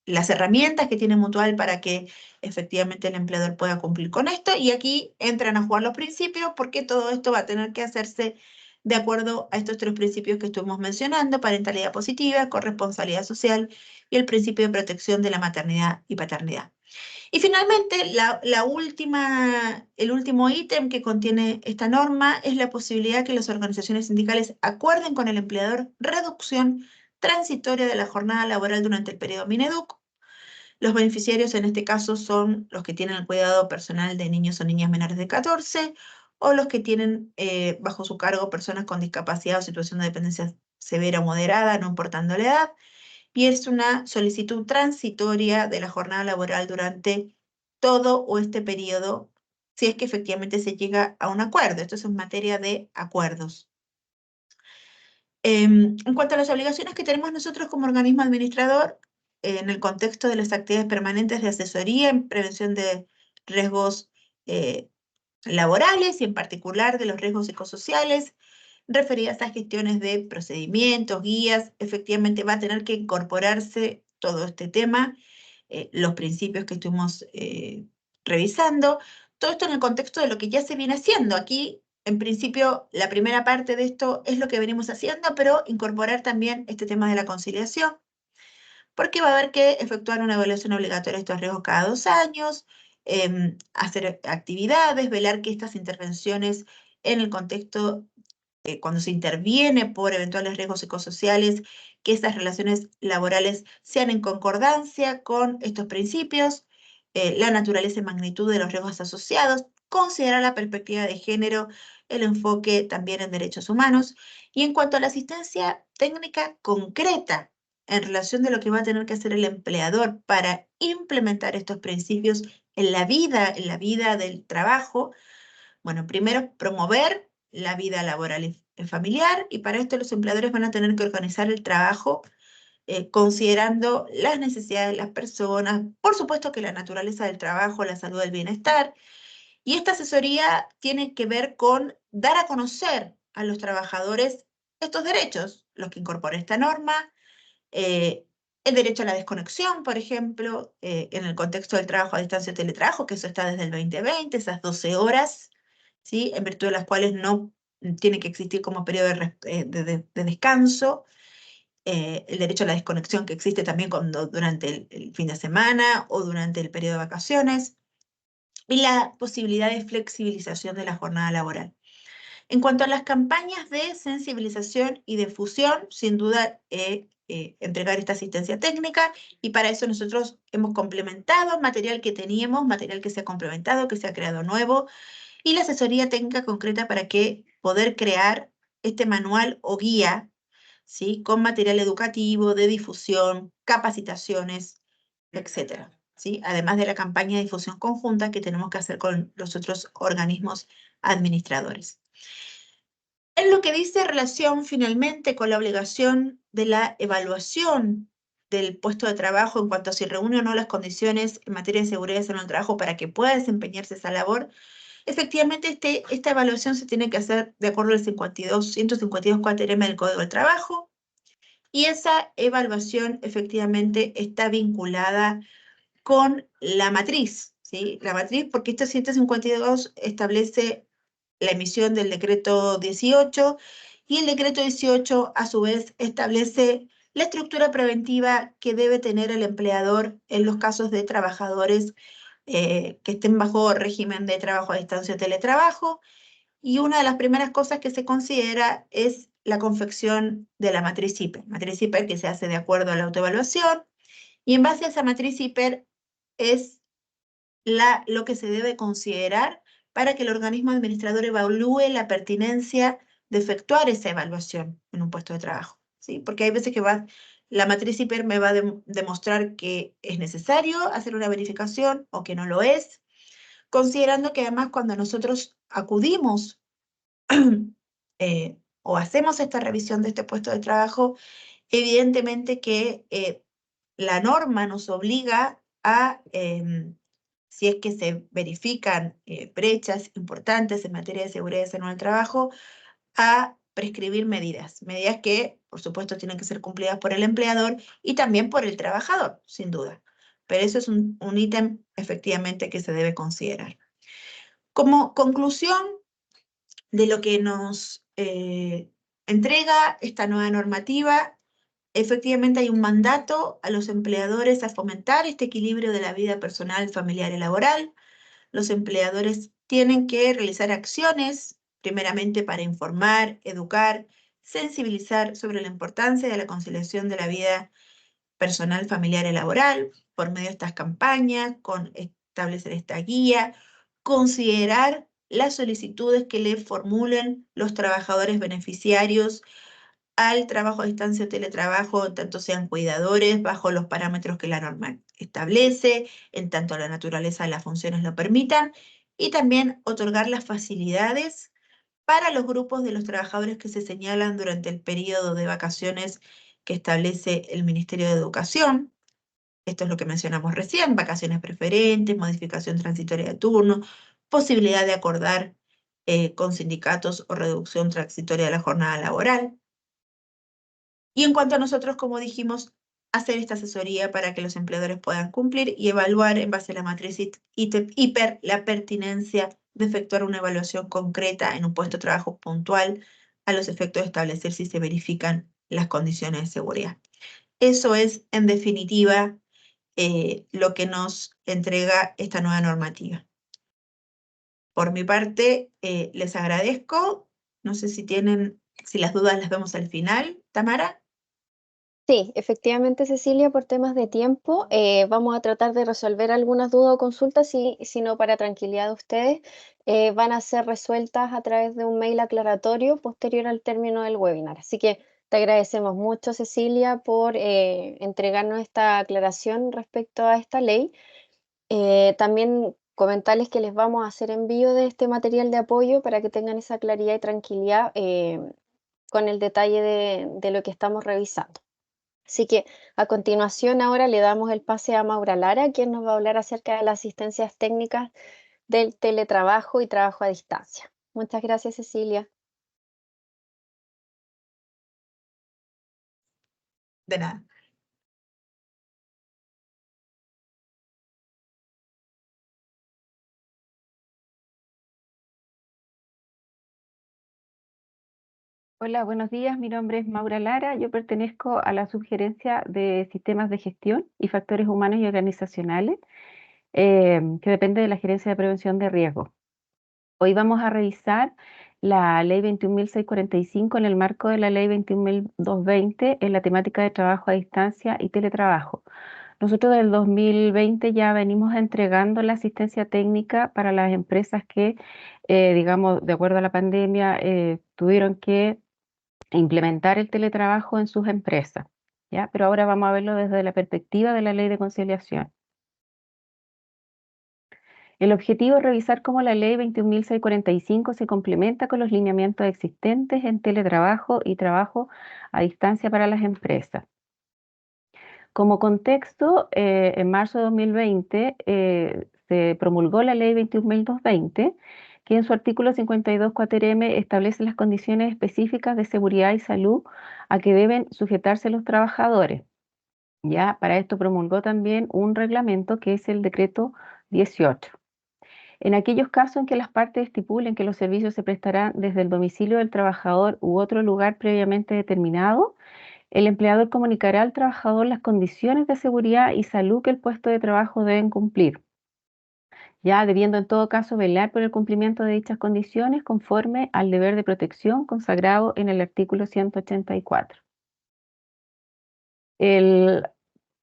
las herramientas que tiene Mutual para que efectivamente el empleador pueda cumplir con esto. Y aquí entran a jugar los principios, porque todo esto va a tener que hacerse de acuerdo a estos 3 principios que estuvimos mencionando: parentalidad positiva, corresponsabilidad social y el principio de protección de la maternidad y paternidad. Y finalmente, el último ítem que contiene esta norma es la posibilidad que las organizaciones sindicales acuerden con el empleador reducción transitoria de la jornada laboral durante el periodo Mineduc. Los beneficiarios en este caso son los que tienen el cuidado personal de niños o niñas menores de 14 o los que tienen bajo su cargo personas con discapacidad o situación de dependencia severa o moderada, no importando la edad. Y es una solicitud transitoria de la jornada laboral durante todo o este periodo, si es que efectivamente se llega a un acuerdo. Esto es en materia de acuerdos. En cuanto a las obligaciones que tenemos nosotros como organismo administrador, en el contexto de las actividades permanentes de asesoría en prevención de riesgos laborales y en particular de los riesgos psicosociales, referidas a gestiones de procedimientos, guías, efectivamente va a tener que incorporarse todo este tema los principios que estuvimos revisando. Todo esto en el contexto de lo que ya se viene haciendo. Aquí, en principio, la primera parte de esto es lo que venimos haciendo, pero incorporar también este tema de la conciliación, porque va a haber que efectuar una evaluación obligatoria de estos riesgos cada 2 años, hacer actividades, velar que estas intervenciones en el contexto, cuando se interviene por eventuales riesgos psicosociales, que estas relaciones laborales sean en concordancia con estos principios, la naturaleza y magnitud de los riesgos asociados, considerar la perspectiva de género, el enfoque también en derechos humanos, y en cuanto a la asistencia técnica concreta, en relación de lo que va a tener que hacer el empleador para implementar estos principios en la vida del trabajo. Bueno, primero promover la vida laboral y familiar, y para esto los empleadores van a tener que organizar el trabajo considerando las necesidades de las personas, por supuesto que la naturaleza del trabajo, la salud, el bienestar. Y esta asesoría tiene que ver con dar a conocer a los trabajadores estos derechos, los que incorpora esta norma, el derecho a la desconexión, por ejemplo, en el contexto del trabajo a distancia o teletrabajo, que eso está desde el 2020, esas 12 horas, ¿sí? En virtud de las cuales no tiene que existir como periodo de descanso. El derecho a la desconexión que existe también durante el fin de semana o durante el periodo de vacaciones, y la posibilidad de flexibilización de la jornada laboral. En cuanto a las campañas de sensibilización y difusión, sin duda entregar esta asistencia técnica, y para eso nosotros hemos complementado material que teníamos, material que se ha complementado, que se ha creado nuevo, y la asesoría técnica concreta para que poder crear este manual o guía, ¿sí? Con material educativo, de difusión, capacitaciones, etc. ¿Sí? Además de la campaña de difusión conjunta que tenemos que hacer con los otros organismos administradores. En lo que dice relación finalmente con la obligación de la evaluación del puesto de trabajo en cuanto a si reúne o no las condiciones en materia de seguridad y salud en el trabajo para que pueda desempeñarse esa labor, efectivamente esta evaluación se tiene que hacer de acuerdo al 152 4M del Código del Trabajo, y esa evaluación efectivamente está vinculada con la matriz, ¿sí? La matriz, porque este 152 establece la emisión del decreto 18, y el decreto 18 a su vez establece la estructura preventiva que debe tener el empleador en los casos de trabajadores que estén bajo régimen de trabajo a distancia o teletrabajo, y una de las primeras cosas que se considera es la confección de la matriz IPER que se hace de acuerdo a la autoevaluación, y en base a esa matriz IPER es lo que se debe considerar para que el organismo administrador evalúe la pertinencia de efectuar esa evaluación en un puesto de trabajo, ¿sí? Porque hay veces que la matriz IPER me va a demostrar que es necesario hacer una verificación o que no lo es, considerando que además cuando nosotros acudimos o hacemos esta revisión de este puesto de trabajo, evidentemente que la norma nos obliga a, si es que se verifican brechas importantes en materia de seguridad y salud en el trabajo, a prescribir medidas que, por supuesto, tienen que ser cumplidas por el empleador y también por el trabajador, sin duda. Pero eso es un ítem efectivamente que se debe considerar. Como conclusión de lo que nos entrega esta nueva normativa, efectivamente hay un mandato a los empleadores a fomentar este equilibrio de la vida personal, familiar y laboral. Los empleadores tienen que realizar acciones, primeramente para informar, educar, sensibilizar sobre la importancia de la conciliación de la vida personal, familiar y laboral, por medio de estas campañas, con establecer esta guía, considerar las solicitudes que le formulen los trabajadores beneficiarios al trabajo a distancia o teletrabajo, en tanto sean cuidadores, bajo los parámetros que la norma establece, en tanto la naturaleza de las funciones lo permitan, y también otorgar las facilidades para los grupos de los trabajadores que se señalan durante el periodo de vacaciones que establece el Ministerio de Educación. Esto es lo que mencionamos recién: vacaciones preferentes, modificación transitoria de turno, posibilidad de acordar con sindicatos o reducción transitoria de la jornada laboral. Y en cuanto a nosotros, como dijimos, hacer esta asesoría para que los empleadores puedan cumplir y evaluar en base a la matriz IPER la pertinencia de efectuar una evaluación concreta en un puesto de trabajo puntual a los efectos de establecer si se verifican las condiciones de seguridad. Eso es, en definitiva, lo que nos entrega esta nueva normativa. Por mi parte, les agradezco. No sé si las dudas las vemos al final. ¿Tamara? Sí, efectivamente, Cecilia, por temas de tiempo, vamos a tratar de resolver algunas dudas o consultas, si no, para tranquilidad de ustedes, van a ser resueltas a través de un mail aclaratorio posterior al término del webinar. Así que te agradecemos mucho, Cecilia, por entregarnos esta aclaración respecto a esta ley. También comentarles que les vamos a hacer envío de este material de apoyo para que tengan esa claridad y tranquilidad con el detalle de lo que estamos revisando. Así que a continuación ahora le damos el pase a Maura Lara, quien nos va a hablar acerca de las asistencias técnicas del teletrabajo y trabajo a distancia. Muchas gracias, Cecilia. De nada. Hola, buenos días. Mi nombre es Maura Lara. Yo pertenezco a la subgerencia de sistemas de gestión y factores humanos y organizacionales, que depende de la gerencia de prevención de riesgo. Hoy vamos a revisar la ley 21.645 en el marco de la ley 21.220 en la temática de trabajo a distancia y teletrabajo. Nosotros del 2020 ya venimos entregando la asistencia técnica para las empresas que, digamos, de acuerdo a la pandemia, tuvieron que implementar el teletrabajo en sus empresas, ¿ya? Pero ahora vamos a verlo desde la perspectiva de la ley de conciliación. El objetivo es revisar cómo la ley 21.645 se complementa con los lineamientos existentes en teletrabajo y trabajo a distancia para las empresas. Como contexto, en marzo de 2020 se promulgó la ley 21.220, que en su artículo 52 4M establece las condiciones específicas de seguridad y salud a que deben sujetarse los trabajadores. Ya para esto promulgó también un reglamento que es el decreto 18. En aquellos casos en que las partes estipulen que los servicios se prestarán desde el domicilio del trabajador u otro lugar previamente determinado, el empleador comunicará al trabajador las condiciones de seguridad y salud que el puesto de trabajo deben cumplir, ya debiendo en todo caso velar por el cumplimiento de dichas condiciones conforme al deber de protección consagrado en el artículo 184. El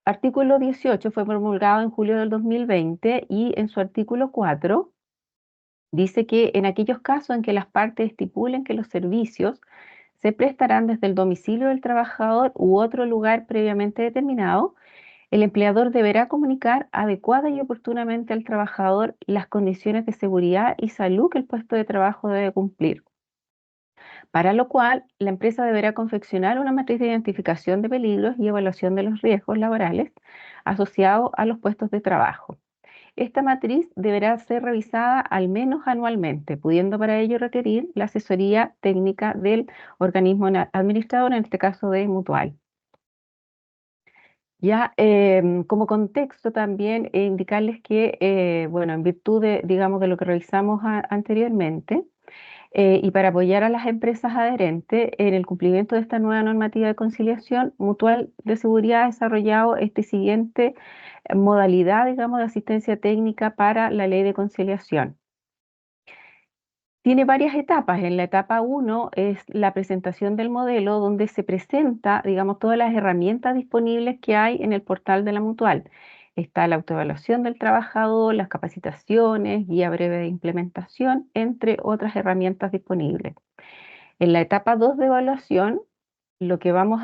artículo 18 fue promulgado en julio del 2020 y en su artículo 4 dice que en aquellos casos en que las partes estipulen que los servicios se prestarán desde el domicilio del trabajador u otro lugar previamente determinado, el empleador deberá comunicar adecuada y oportunamente al trabajador las condiciones de seguridad y salud que el puesto de trabajo debe cumplir, para lo cual la empresa deberá confeccionar una matriz de identificación de peligros y evaluación de los riesgos laborales asociados a los puestos de trabajo. Esta matriz deberá ser revisada al menos anualmente, pudiendo para ello requerir la asesoría técnica del organismo administrador, en este caso de Mutual. Ya, como contexto también indicarles que, bueno, en virtud de, digamos, de lo que revisamos anteriormente, y para apoyar a las empresas adherentes en el cumplimiento de esta nueva normativa de conciliación, Mutual de Seguridad ha desarrollado este siguiente modalidad, digamos, de asistencia técnica para la ley de conciliación. Tiene varias etapas. En la etapa 1 es la presentación del modelo, donde se presenta, digamos, todas las herramientas disponibles que hay en el portal de la Mutual. Está la autoevaluación del trabajador, las capacitaciones, guía breve de implementación, entre otras herramientas disponibles. En la etapa 2 de evaluación, lo que vamos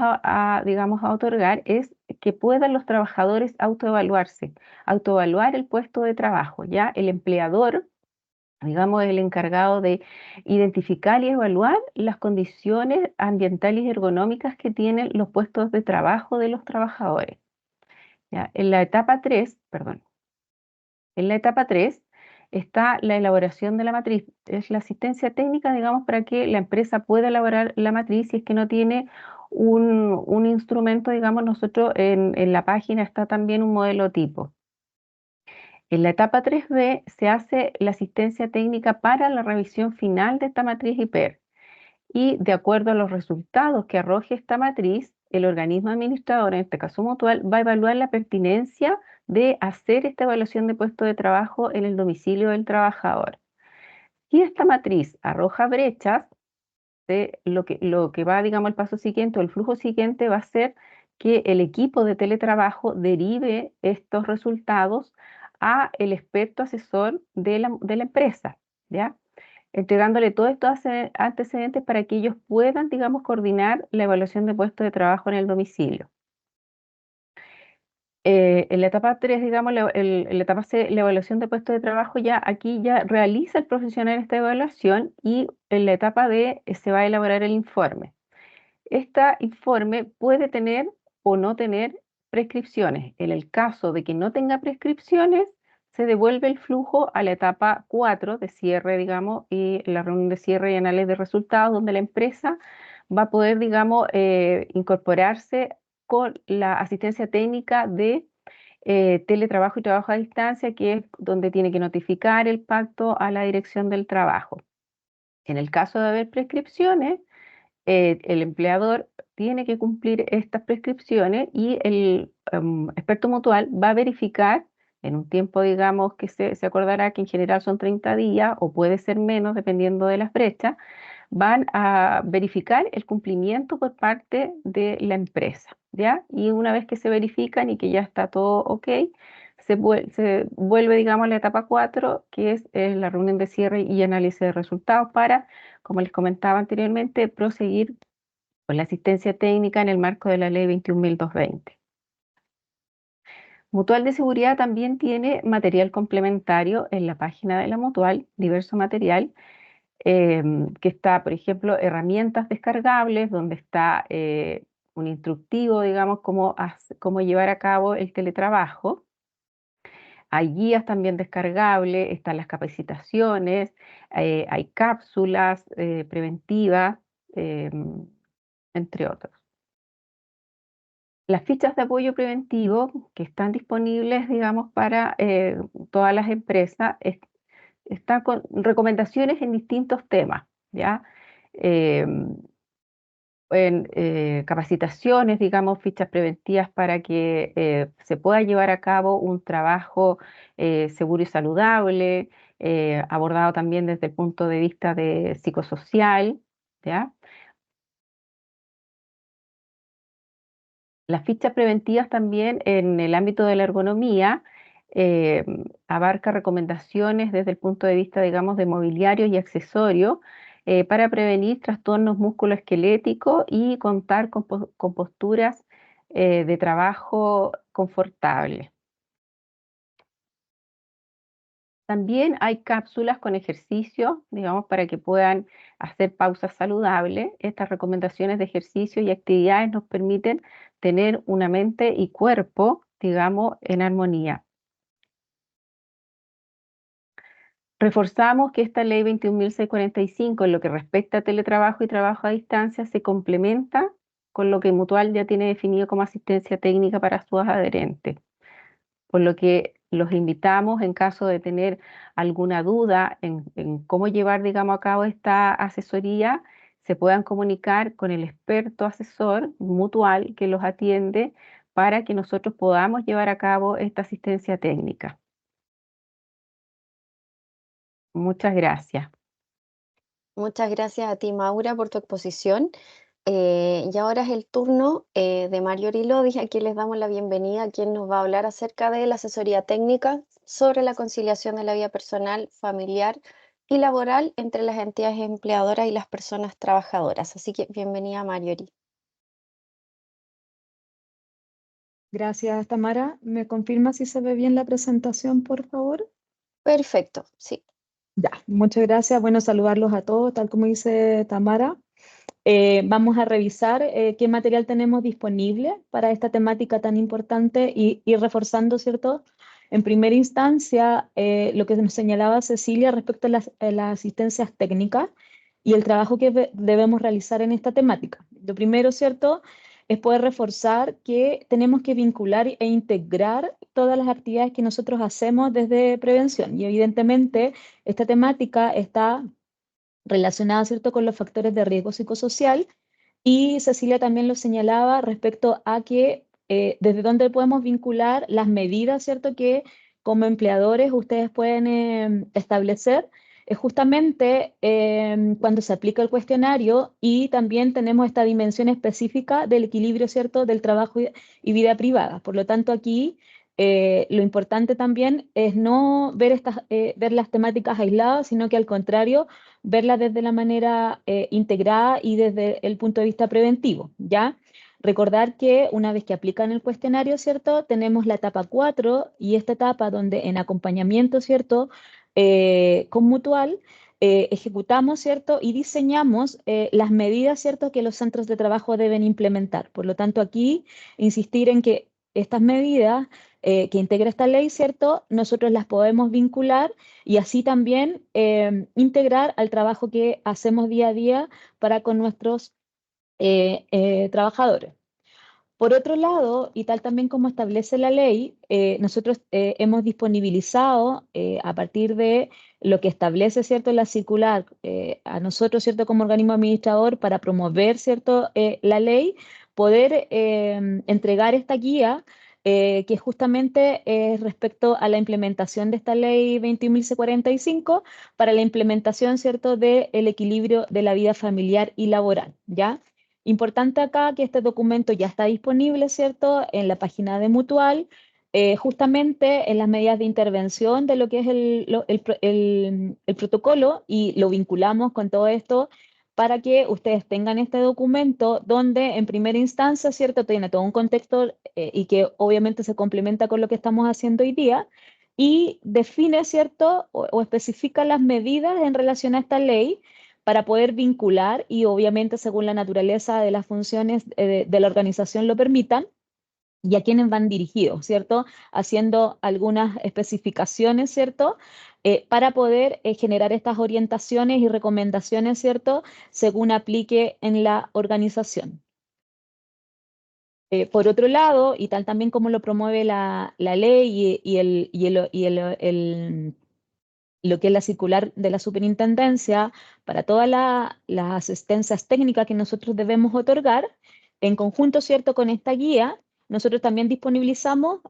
digamos, a otorgar es que puedan los trabajadores autoevaluarse, autoevaluar el puesto de trabajo. Ya el empleador, digamos, el encargado de identificar y evaluar las condiciones ambientales y ergonómicas que tienen los puestos de trabajo de los trabajadores. ¿Ya? En la etapa 3, está la elaboración de la matriz. Es la asistencia técnica, digamos, para que la empresa pueda elaborar la matriz si es que no tiene un instrumento, digamos, nosotros en la página está también un modelo tipo. En la etapa 3B se hace la asistencia técnica para la revisión final de esta matriz IPER y de acuerdo a los resultados que arroje esta matriz, el organismo administrador, en este caso Mutual, va a evaluar la pertinencia de hacer esta evaluación de puesto de trabajo en el domicilio del trabajador. Si esta matriz arroja brechas, lo que va, digamos, el paso siguiente o el flujo siguiente va a ser que el equipo de teletrabajo derive estos resultados a el experto asesor de la empresa, ¿ya? Entregándole todos estos antecedentes para que ellos puedan, digamos, coordinar la evaluación de puesto de trabajo en el domicilio. En la etapa 3, digamos, en la etapa C, la evaluación de puesto de trabajo, aquí ya realiza el profesional esta evaluación y en la etapa D se va a elaborar el informe. Este informe puede tener o no tener prescripciones. En el caso de que no tenga prescripciones, se devuelve el flujo a la etapa 4 de cierre, digamos, y la reunión de cierre y análisis de resultados, donde la empresa va a poder, digamos, incorporarse con la asistencia técnica de teletrabajo y trabajo a distancia, que es donde tiene que notificar el pacto a la dirección del trabajo. En el caso de haber prescripciones, el empleador tiene que cumplir estas prescripciones y el experto mutual va a verificar en un tiempo, digamos, que se acordará que en general son 30 días o puede ser menos dependiendo de las brechas, van a verificar el cumplimiento por parte de la empresa, ¿ya? Y una vez que se verifican y que ya está todo ok, se vuelve, digamos, a la etapa 4, que es la reunión de cierre y análisis de resultados para, como les comentaba anteriormente, proseguir con la asistencia técnica en el marco de la ley 21.220. Mutual de Seguridad también tiene material complementario en la página de la Mutual, diverso material, que está, por ejemplo, herramientas descargables, donde está un instructivo, digamos, cómo llevar a cabo el teletrabajo. Hay guías también descargables, están las capacitaciones, hay cápsulas preventivas, entre otros. Las fichas de apoyo preventivo que están disponibles, digamos, para todas las empresas, están con recomendaciones en distintos temas, ¿ya? En capacitaciones, digamos, fichas preventivas para que se pueda llevar a cabo un trabajo seguro y saludable, abordado también desde el punto de vista de psicosocial, ¿ya? Las fichas preventivas también en el ámbito de la ergonomía eh, abarca recomendaciones desde el punto de vista, digamos, de mobiliario y accesorios para prevenir trastornos musculoesqueléticos y contar con posturas de trabajo confortables. También hay cápsulas con ejercicios, digamos, para que puedan hacer pausas saludables. Estas recomendaciones de ejercicio y actividades nos permiten tener una mente y cuerpo, digamos, en armonía. Reforzamos que esta ley 21.645, en lo que respecta a teletrabajo y trabajo a distancia, se complementa con lo que Mutual ya tiene definido como asistencia técnica para sus adherentes. Por lo que los invitamos, en caso de tener alguna duda en cómo llevar, digamos, a cabo esta asesoría, se puedan comunicar con el experto asesor Mutual que los atiende para que nosotros podamos llevar a cabo esta asistencia técnica. Muchas gracias. Muchas gracias a ti, Maura, por tu exposición. Y ahora es el turno de Marjorie Lodi, a quien les damos la bienvenida, quien nos va a hablar acerca de la asesoría técnica sobre la conciliación de la vida personal, familiar y laboral entre las entidades empleadoras y las personas trabajadoras. Así que bienvenida, Marjorie. Gracias, Tamara. ¿Me confirma si se ve bien la presentación, por favor? Perfecto, sí. Ya, muchas gracias. Bueno, saludarlos a todos, tal como dice Tamara. Vamos a revisar qué material tenemos disponible para esta temática tan importante y reforzando, ¿cierto? En primera instancia, lo que nos señalaba Cecilia respecto a las asistencias técnicas y el trabajo que debemos realizar en esta temática. Lo primero, ¿cierto?, es poder reforzar que tenemos que vincular e integrar todas las actividades que nosotros hacemos desde prevención. Y evidentemente esta temática está relacionada, ¿cierto?, con los factores de riesgo psicosocial. Y Cecilia también lo señalaba respecto a que desde dónde podemos vincular las medidas, ¿cierto?, que como empleadores ustedes pueden establecer. Es justamente cuando se aplica el cuestionario y también tenemos esta dimensión específica del equilibrio, ¿cierto?, del trabajo y vida privada. Por lo tanto, aquí lo importante también es no ver, ver las temáticas aisladas, sino que al contrario, verlas desde la manera integrada y desde el punto de vista preventivo, ¿ya? Recordar que una vez que aplican el cuestionario, ¿cierto?, tenemos la etapa 4 y esta etapa donde en acompañamiento, ¿cierto?, con Mutual, ejecutamos, ¿cierto?, y diseñamos las medidas, ¿cierto?, que los centros de trabajo deben implementar. Por lo tanto, aquí insistir en que estas medidas que integra esta ley, ¿cierto?, nosotros las podemos vincular y así también integrar al trabajo que hacemos día a día para con nuestros trabajadores. Por otro lado, y tal también como establece la ley, nosotros hemos disponibilizado a partir de lo que establece, ¿cierto?, la circular a nosotros, ¿cierto?, como organismo administrador para promover, ¿cierto?, la ley, poder entregar esta guía que justamente es respecto a la implementación de esta ley 21.045 para la implementación, ¿cierto?, del equilibrio de la vida familiar y laboral, ¿ya? Importante acá que este documento ya está disponible, ¿cierto?, en la página de Mutual, justamente en las medidas de intervención de lo que es el protocolo y lo vinculamos con todo esto para que ustedes tengan este documento donde en primera instancia, ¿cierto?, tiene todo un contexto y que obviamente se complementa con lo que estamos haciendo hoy día y define, ¿cierto?, o especifica las medidas en relación a esta ley para poder vincular y obviamente según la naturaleza de las funciones de la organización lo permitan y a quienes van dirigidos, ¿cierto? Haciendo algunas especificaciones, ¿cierto? Para poder generar estas orientaciones y recomendaciones, ¿cierto? Según aplique en la organización. Por otro lado, y tal también como lo promueve la ley lo que es la circular de la superintendencia para todas las asistencias técnicas que nosotros debemos otorgar, en conjunto, ¿cierto?, con esta guía, nosotros también disponibilizamos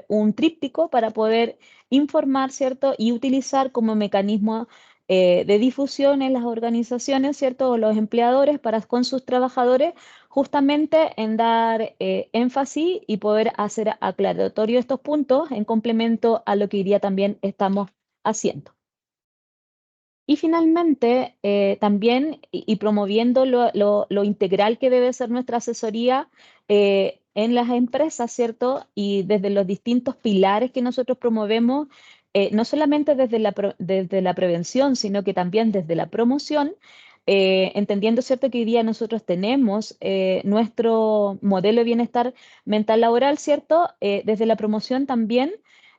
un tríptico para poder informar, ¿cierto?, y utilizar como mecanismo de difusión en las organizaciones, ¿cierto?, o los empleadores para con sus trabajadores, justamente en dar énfasis y poder hacer aclaratorio estos puntos en complemento a lo que hoy día también estamos haciendo. Y finalmente, también y promoviendo lo integral que debe ser nuestra asesoría en las empresas, ¿cierto? Y desde los distintos pilares que nosotros promovemos, no solamente desde la prevención, sino que también desde la promoción, entendiendo, ¿cierto?, que hoy día nosotros tenemos nuestro modelo de bienestar mental laboral, ¿cierto? Desde la promoción también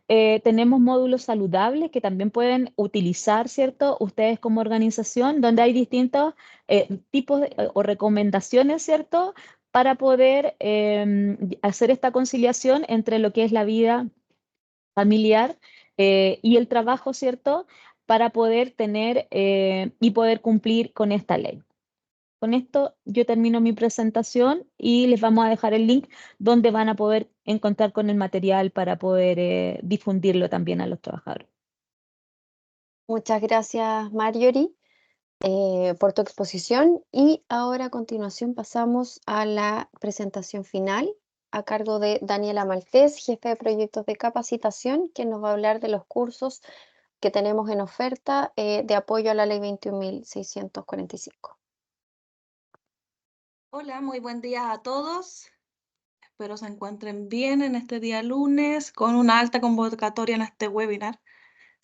tenemos módulos saludables que también pueden utilizar, ¿cierto?, ustedes como organización, donde hay distintos tipos o recomendaciones, ¿cierto?, para poder hacer esta conciliación entre lo que es la vida familiar y el trabajo, ¿cierto?, para poder tener y poder cumplir con esta ley. Con esto yo termino mi presentación y les vamos a dejar el link donde van a poder encontrar con el material para poder difundirlo también a los trabajadores. Muchas gracias, Marjorie, por tu exposición. Y ahora a continuación pasamos a la presentación final a cargo de Daniela Maltés, jefe de proyectos de capacitación, quien nos va a hablar de los cursos que tenemos en oferta de apoyo a la ley 21.645. Hola, muy buen día a todos. Espero se encuentren bien en este día lunes con una alta convocatoria en este webinar.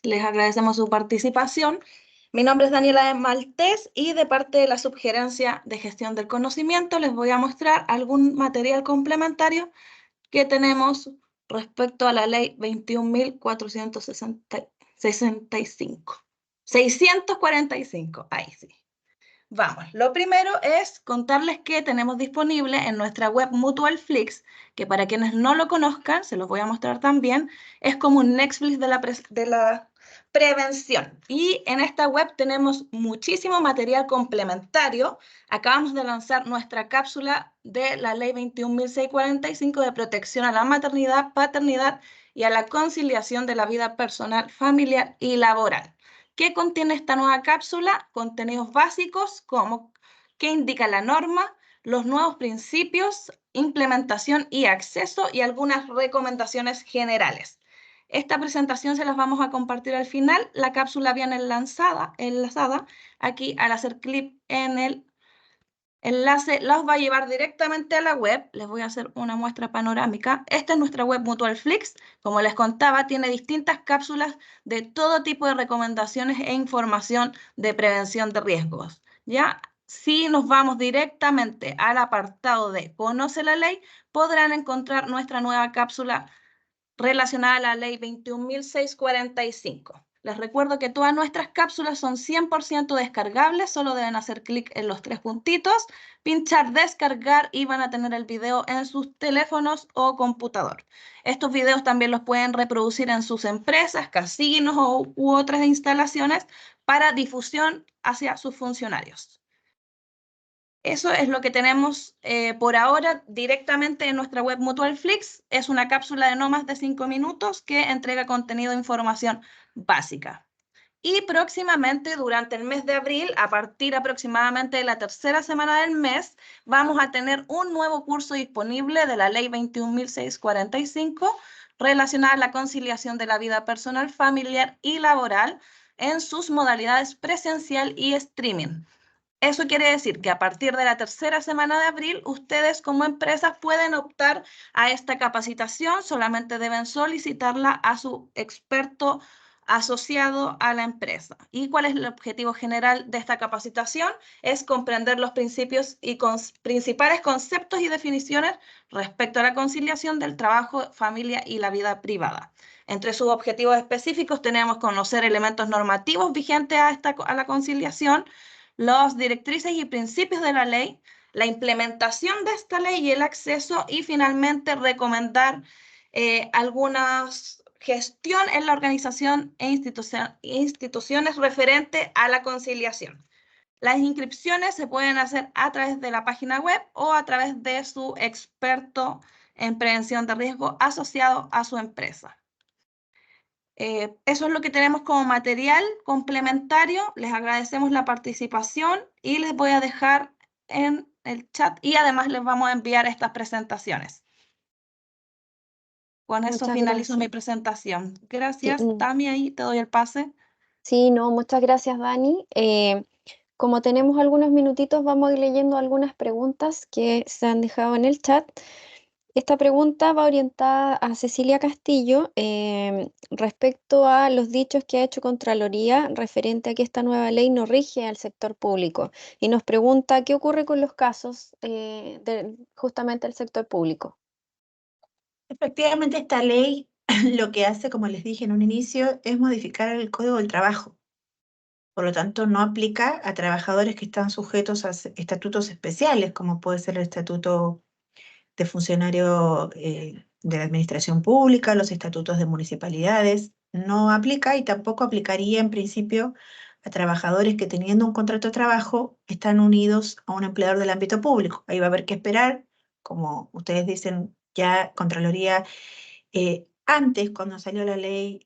Les agradecemos su participación. Mi nombre es Daniela Maltés y de parte de la Subgerencia de Gestión del Conocimiento les voy a mostrar algún material complementario que tenemos respecto a la ley 21.465. 645, ahí sí. Vamos, lo primero es contarles que tenemos disponible en nuestra web Mutual Flix, que para quienes no lo conozcan, se los voy a mostrar también, es como un Netflix de la prevención. Y en esta web tenemos muchísimo material complementario. Acabamos de lanzar nuestra cápsula de la ley 21.645 de protección a la maternidad, paternidad y a la conciliación de la vida personal, familiar y laboral. ¿Qué contiene esta nueva cápsula? Contenidos básicos como qué indica la norma, los nuevos principios, implementación y acceso y algunas recomendaciones generales. Esta presentación se las vamos a compartir al final. La cápsula viene enlazada aquí al hacer clic en el enlace, los va a llevar directamente a la web. Les voy a hacer una muestra panorámica. Esta es nuestra web Mutual Flix. Como les contaba, tiene distintas cápsulas de todo tipo de recomendaciones e información de prevención de riesgos. ¿Ya? Si nos vamos directamente al apartado de Conoce la ley, podrán encontrar nuestra nueva cápsula relacionada a la ley 21.645. Les recuerdo que todas nuestras cápsulas son 100% descargables, solo deben hacer clic en los tres puntitos, pinchar descargar y van a tener el video en sus teléfonos o computador. Estos videos también los pueden reproducir en sus empresas, casinos u otras instalaciones para difusión hacia sus funcionarios. Eso es lo que tenemos por ahora directamente en nuestra web Mutual Flix. Es una cápsula de no más de 5 minutos que entrega contenido e información básica. Y próximamente, durante el mes de abril, a partir aproximadamente de la tercera semana del mes, vamos a tener un nuevo curso disponible de la ley 21.645 relacionada a la conciliación de la vida personal, familiar y laboral en sus modalidades presencial y streaming. Eso quiere decir que a partir de la tercera semana de abril, ustedes como empresas pueden optar a esta capacitación, solamente deben solicitarla a su experto asociado a la empresa. ¿Y cuál es el objetivo general de esta capacitación? Es comprender los principios y principales conceptos y definiciones respecto a la conciliación del trabajo, familia y la vida privada. Entre sus objetivos específicos tenemos conocer elementos normativos vigentes a la conciliación, las directrices y principios de la ley, la implementación de esta ley y el acceso, y finalmente recomendar algunas gestión en la organización e instituciones referente a la conciliación. Las inscripciones se pueden hacer a través de la página web o a través de su experto en prevención de riesgo asociado a su empresa. Eso es lo que tenemos como material complementario. Les agradecemos la participación y les voy a dejar en el chat y además les vamos a enviar estas presentaciones. Con eso Muchas finalizo mi gracias. presentación. Sí, Gracias, Tami, ahí te doy el pase. sí, no, muchas gracias, Dani. Como tenemos algunos minutitos, vamos a ir leyendo algunas preguntas que se han dejado en el chat. Esta pregunta va orientada a Cecilia Castillo respecto a los dichos que ha hecho Contraloría referente a que esta nueva ley no rige al sector público, y nos pregunta qué ocurre con los casos justamente del sector público. Efectivamente, esta ley lo que hace, como les dije en un inicio, es modificar el Código del Trabajo. Por lo tanto, no aplica a trabajadores que están sujetos a estatutos especiales, como puede ser el estatuto de funcionario de la administración pública, los estatutos de municipalidades. No aplica, y tampoco aplicaría en principio a trabajadores que, teniendo un contrato de trabajo, están unidos a un empleador del ámbito público. Ahí va a haber que esperar, como ustedes dicen, ya Contraloría antes, cuando salió la ley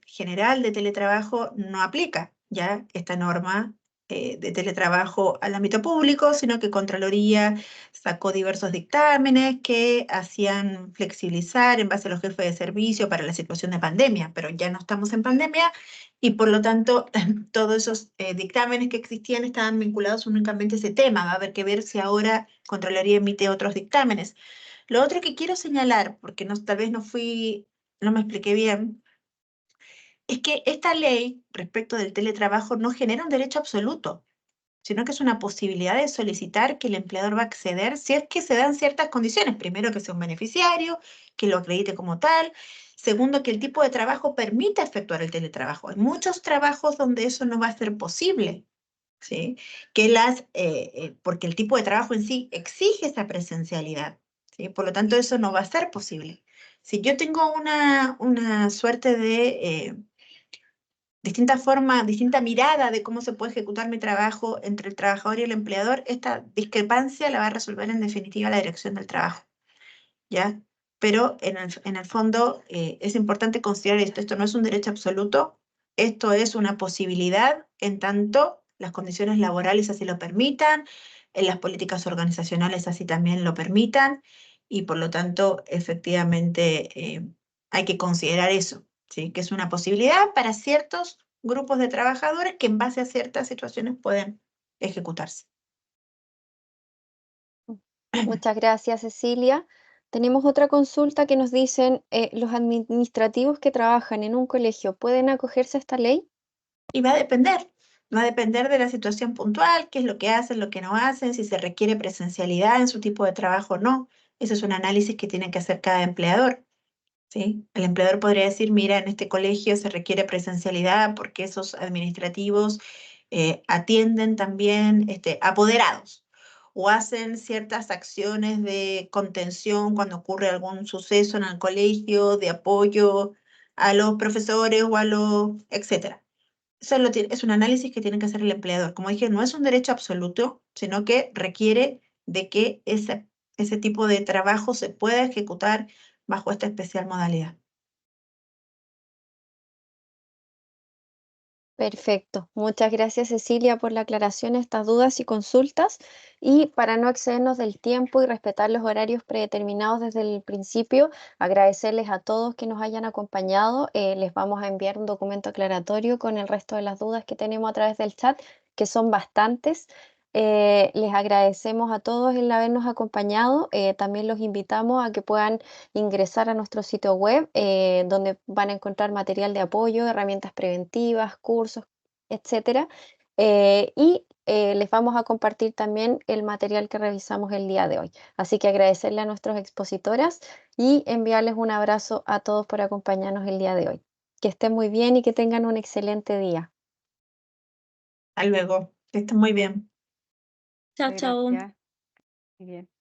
general de teletrabajo, no aplica ya esta norma de teletrabajo al ámbito público, sino que Contraloría sacó diversos dictámenes que hacían flexibilizar en base a los jefes de servicio para la situación de pandemia, pero ya no estamos en pandemia y por lo tanto todos esos dictámenes que existían estaban vinculados únicamente a ese tema. Va a haber que ver si ahora Contraloría emite otros dictámenes. Lo otro que quiero señalar, porque tal vez no me expliqué bien, es que esta ley respecto del teletrabajo no genera un derecho absoluto. sino que es una posibilidad de solicitar que el empleador va a acceder si es que se dan ciertas condiciones. Primero, que sea un beneficiario, que lo acredite como tal. Segundo, que el tipo de trabajo permita efectuar el teletrabajo. Hay muchos trabajos donde eso no va a ser posible, ¿sí? Porque el tipo de trabajo en sí exige esa presencialidad, ¿sí? Por lo tanto, eso no va a ser posible. Si yo tengo una suerte de distinta forma, distinta mirada de cómo se puede ejecutar mi trabajo entre el trabajador y el empleador, esta discrepancia la va a resolver en definitiva la dirección del trabajo, ¿ya? Pero en el fondo es importante considerar esto no es un derecho absoluto, esto es una posibilidad en tanto las condiciones laborales así lo permitan, las políticas organizacionales así también lo permitan, y por lo tanto, efectivamente, hay que considerar eso, ¿sí? Que es una posibilidad para ciertos grupos de trabajadores que en base a ciertas situaciones pueden ejecutarse. Muchas gracias, Cecilia. Tenemos otra consulta que nos dicen, ¿los administrativos que trabajan en un colegio pueden acogerse a esta ley? Y va a depender de la situación puntual, qué es lo que hacen, lo que no hacen, si se requiere presencialidad en su tipo de trabajo o no. Eso es un análisis que tiene que hacer cada empleador, ¿sí? El empleador podría decir, mira, en este colegio se requiere presencialidad porque esos administrativos atienden también apoderados o hacen ciertas acciones de contención cuando ocurre algún suceso en el colegio, de apoyo a los profesores o a los, etcétera. Eso es un análisis que tiene que hacer el empleador. Como dije, no es un derecho absoluto, sino que requiere de que ese tipo de trabajo se pueda ejecutar bajo esta especial modalidad. Perfecto. Muchas gracias, Cecilia, por la aclaración, estas dudas y consultas. Y para no excedernos del tiempo y respetar los horarios predeterminados desde el principio, agradecerles a todos que nos hayan acompañado. Les vamos a enviar un documento aclaratorio con el resto de las dudas que tenemos a través del chat, que son bastantes. Les agradecemos a todos el habernos acompañado. También los invitamos a que puedan ingresar a nuestro sitio web, donde van a encontrar material de apoyo, herramientas preventivas, cursos, etcétera. Les vamos a compartir también el material que revisamos el día de hoy. Así que agradecerle a nuestras expositoras y enviarles un abrazo a todos por acompañarnos el día de hoy. Que estén muy bien y que tengan un excelente día. Hasta luego. Que estén muy bien. Chao, chao. Gracias. Muy bien.